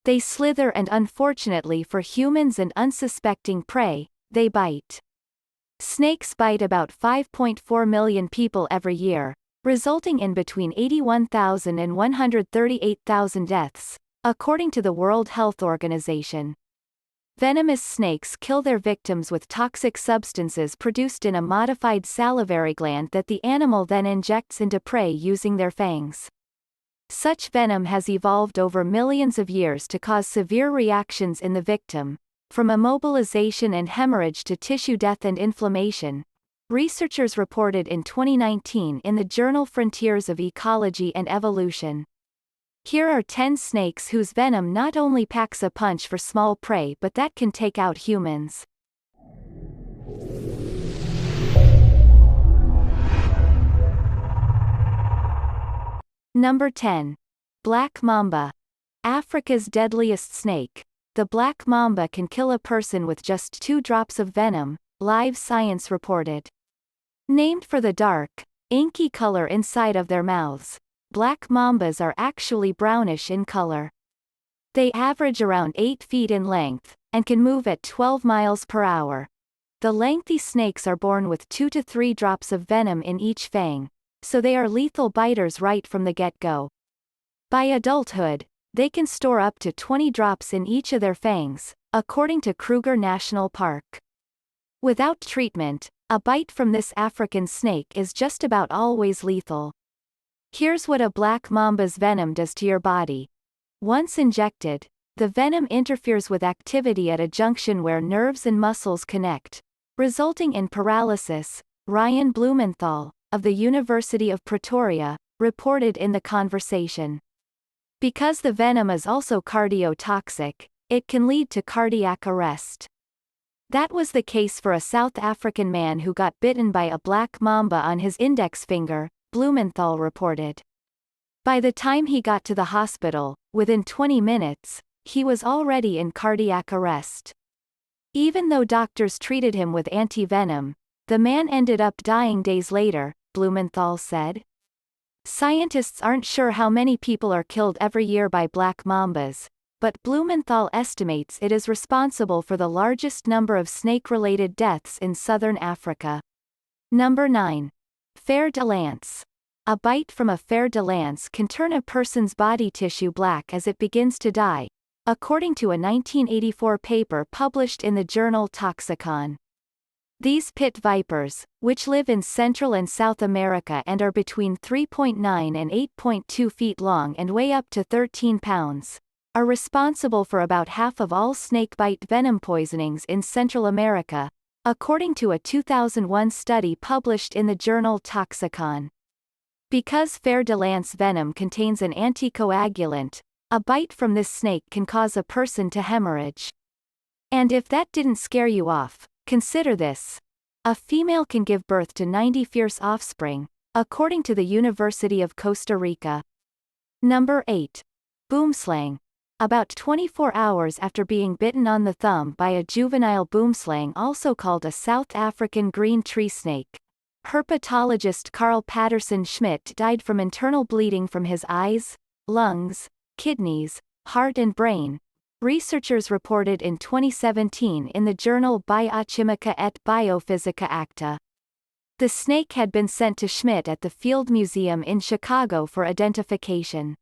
They slither and, unfortunately for humans and unsuspecting prey, they bite. Snakes bite about 5.4 million people every year, resulting in between 81,000 and 138,000 deaths, according to the World Health Organization. Venomous snakes kill their victims with toxic substances produced in a modified salivary gland that the animal then injects into prey using their fangs. Such venom has evolved over millions of years to cause severe reactions in the victim, from immobilization and hemorrhage to tissue death and inflammation. Researchers reported in 2019 in the journal Frontiers of Ecology and Evolution. Here are 10 snakes whose venom not only packs a punch for small prey but that can take out humans. Number 10. Black Mamba. Africa's deadliest snake. The black mamba can kill a person with just 2 drops of venom, Live Science reported. Named for the dark, inky color inside of their mouths, black mambas are actually brownish in color. They average around 8 feet in length, and can move at 12 miles per hour. The lengthy snakes are born with 2 to 3 drops of venom in each fang, so they are lethal biters right from the get-go. By adulthood, they can store up to 20 drops in each of their fangs, according to Kruger National Park. Without treatment, a bite from this African snake is just about always lethal. Here's what a black mamba's venom does to your body. Once injected, the venom interferes with activity at a junction where nerves and muscles connect, resulting in paralysis, Ryan Blumenthal, of the University of Pretoria, reported in The Conversation. Because the venom is also cardiotoxic, it can lead to cardiac arrest. That was the case for a South African man who got bitten by a black mamba on his index finger, Blumenthal reported. By the time he got to the hospital, within 20 minutes, he was already in cardiac arrest. Even though doctors treated him with anti-venom, the man ended up dying days later, Blumenthal said. Scientists aren't sure how many people are killed every year by black mambas, but Blumenthal estimates it is responsible for the largest number of snake-related deaths in southern Africa. Number 9. Fer-de. A bite from a fer-de can turn a person's body tissue black as it begins to die, according to a 1984 paper published in the journal Toxicon. These pit vipers, which live in Central and South America and are between 3.9 and 8.2 feet long and weigh up to 13 pounds, are responsible for about half of all snakebite venom poisonings in Central America, according to a 2001 study published in the journal Toxicon. Because fer-de venom contains an anticoagulant, a bite from this snake can cause a person to hemorrhage. And if that didn't scare you off, consider this. A female can give birth to 90 fierce offspring, according to the University of Costa Rica. Number 8. Boomslang. About 24 hours after being bitten on the thumb by a juvenile boomslang, also called a South African green tree snake, herpetologist Carl Patterson Schmidt died from internal bleeding from his eyes, lungs, kidneys, heart and brain, researchers reported in 2017 in the journal Biochimica et Biophysica Acta. The snake had been sent to Schmidt at the Field Museum in Chicago for identification.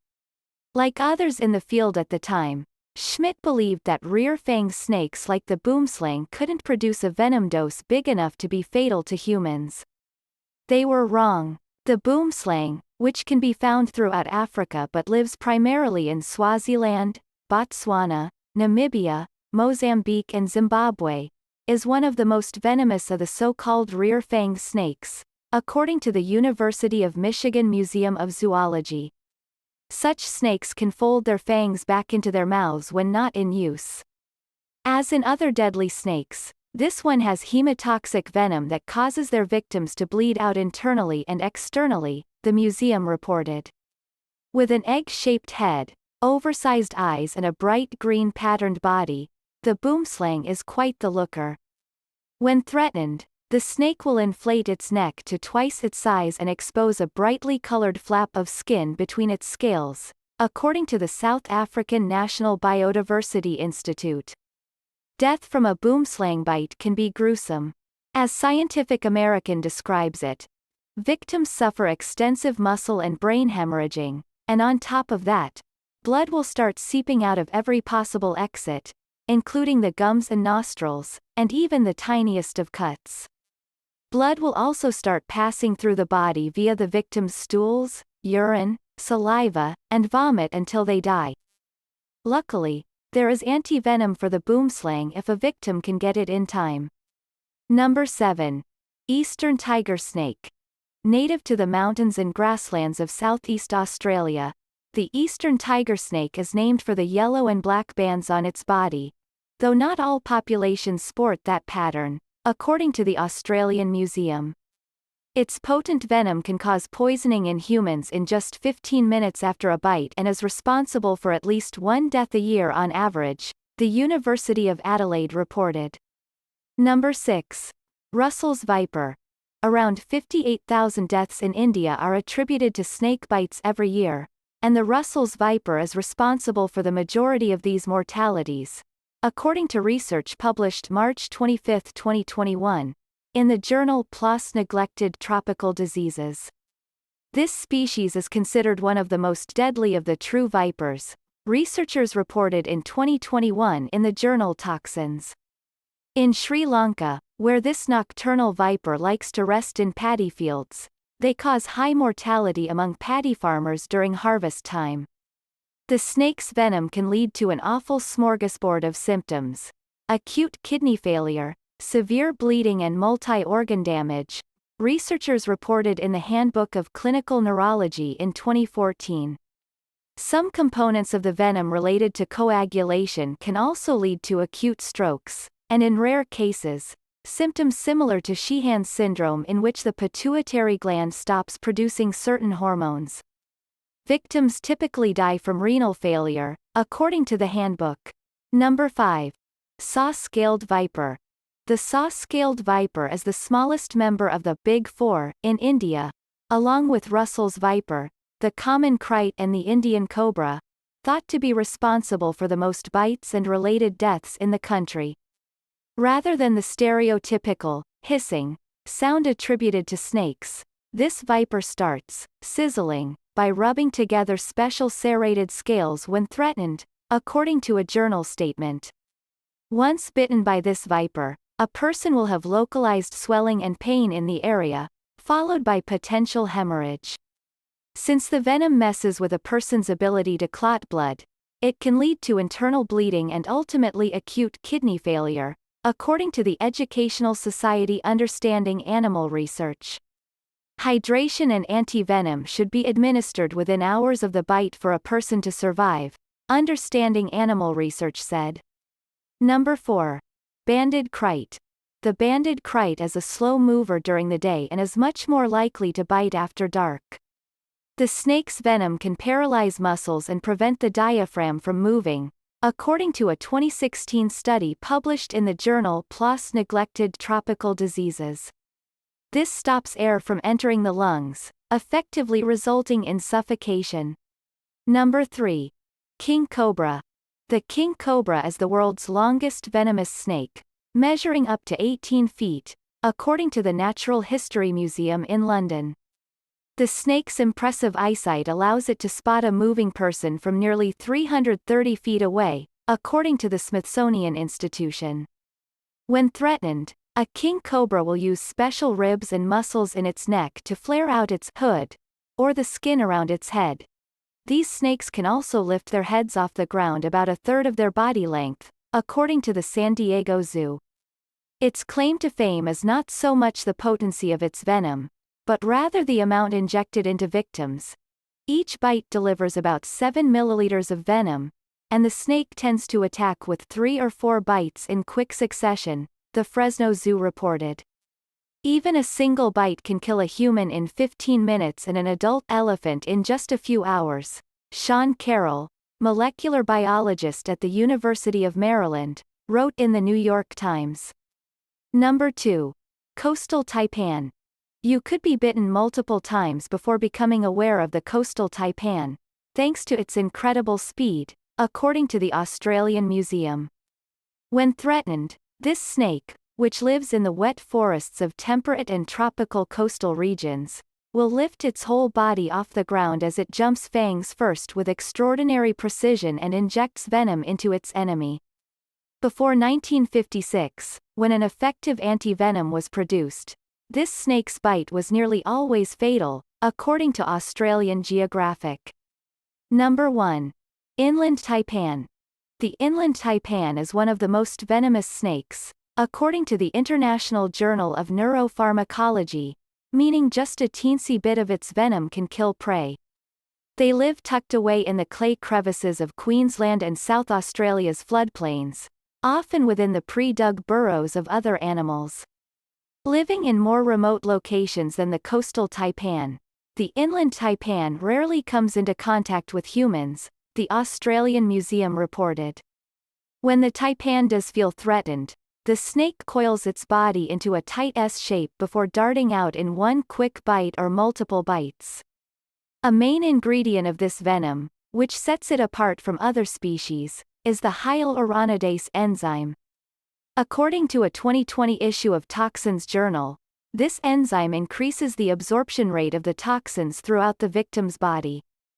Like others in the field at the time, Schmidt believed that rear-fang snakes like the boomslang couldn't produce a venom dose big enough to be fatal to humans. They were wrong. The boomslang, which can be found throughout Africa but lives primarily in Swaziland, Botswana, Namibia, Mozambique and Zimbabwe, is one of the most venomous of the so-called rear-fang snakes, according to the University of Michigan Museum of Zoology. Such snakes can fold their fangs back into their mouths when not in use. As in other deadly snakes, this one has hemotoxic venom that causes their victims to bleed out internally and externally, the museum reported. With an egg-shaped head, oversized eyes and a bright green patterned body, the boomslang is quite the looker. When threatened, the snake will inflate its neck to twice its size and expose a brightly colored flap of skin between its scales, according to the South African National Biodiversity Institute. Death from a boomslang bite can be gruesome. As Scientific American describes it, victims suffer extensive muscle and brain hemorrhaging, and on top of that, blood will start seeping out of every possible exit, including the gums and nostrils, and even the tiniest of cuts. Blood will also start passing through the body via the victim's stools, urine, saliva, and vomit until they die. Luckily, there is anti-venom for the boomslang if a victim can get it in time. Number 7. Eastern tiger snake. Native to the mountains and grasslands of Southeast Australia, the eastern tiger snake is named for the yellow and black bands on its body, though not all populations sport that pattern, according to the Australian Museum. Its potent venom can cause poisoning in humans in just 15 minutes after a bite and is responsible for at least one death a year on average, the University of Adelaide reported. Number 6. Russell's viper. Around 58,000 deaths in India are attributed to snake bites every year, and the Russell's viper is responsible for the majority of these mortalities, according to research published March 25, 2021, in the journal PLOS Neglected Tropical Diseases. This species is considered one of the most deadly of the true vipers, researchers reported in 2021 in the journal Toxins. In Sri Lanka, where this nocturnal viper likes to rest in paddy fields, they cause high mortality among paddy farmers during harvest time. The snake's venom can lead to an awful smorgasbord of symptoms: acute kidney failure, severe bleeding and multi-organ damage, researchers reported in the Handbook of Clinical Neurology in 2014. Some components of the venom related to coagulation can also lead to acute strokes, and in rare cases, symptoms similar to Sheehan's syndrome in which the pituitary gland stops producing certain hormones. Victims typically die from renal failure, according to the handbook. Number 5. Saw-scaled viper. The saw-scaled viper is the smallest member of the Big Four in India, along with Russell's viper, the common krait and the Indian cobra, thought to be responsible for the most bites and related deaths in the country. Rather than the stereotypical, hissing, sound attributed to snakes, this viper starts, sizzling, by rubbing together special serrated scales when threatened, according to a journal statement. Once bitten by this viper, a person will have localized swelling and pain in the area, followed by potential hemorrhage. Since the venom messes with a person's ability to clot blood, it can lead to internal bleeding and ultimately acute kidney failure, according to the Educational Society Understanding Animal Research. Hydration and anti-venom should be administered within hours of the bite for a person to survive, Understanding Animal Research said. Number 4. Banded krait. The banded krait is a slow mover during the day and is much more likely to bite after dark. The snake's venom can paralyze muscles and prevent the diaphragm from moving, according to a 2016 study published in the journal PLOS Neglected Tropical Diseases. This stops air from entering the lungs, effectively resulting in suffocation. Number 3. King cobra. The king cobra is the world's longest venomous snake, measuring up to 18 feet, according to the Natural History Museum in London. The snake's impressive eyesight allows it to spot a moving person from nearly 330 feet away, according to the Smithsonian Institution. When threatened, a king cobra will use special ribs and muscles in its neck to flare out its hood, or the skin around its head. These snakes can also lift their heads off the ground about a third of their body length, according to the San Diego Zoo. Its claim to fame is not so much the potency of its venom, but rather the amount injected into victims. Each bite delivers about 7 milliliters of venom, and the snake tends to attack with 3 or 4 bites in quick succession, the Fresno Zoo reported. Even a single bite can kill a human in 15 minutes and an adult elephant in just a few hours. Sean Carroll, molecular biologist at the University of Maryland, wrote in the New York Times. Number 2. Costal Taipan. You could be bitten multiple times before becoming aware of the Costal Taipan, thanks to its incredible speed, according to the Australian Museum. When threatened, this snake, which lives in the wet forests of temperate and tropical coastal regions, will lift its whole body off the ground as it jumps fangs first with extraordinary precision and injects venom into its enemy. Before 1956, when an effective anti-venom was produced, this snake's bite was nearly always fatal, according to Australian Geographic. Number 1. Inland taipan. The inland taipan is one of the most venomous snakes, according to the International Journal of Neuropharmacology, meaning just a teensy bit of its venom can kill prey. They live tucked away in the clay crevices of Queensland and South Australia's floodplains, often within the pre-dug burrows of other animals. Living in more remote locations than the coastal taipan, the inland taipan rarely comes into contact with humans, the Australian Museum reported. When the taipan does feel threatened, the snake coils its body into a tight S shape before darting out in one quick bite or multiple bites. A main ingredient of this venom, which sets it apart from other species, is the hyaluronidase enzyme. According to a 2020 issue of Toxins Journal, this enzyme increases the absorption rate of the toxins throughout the victim's body.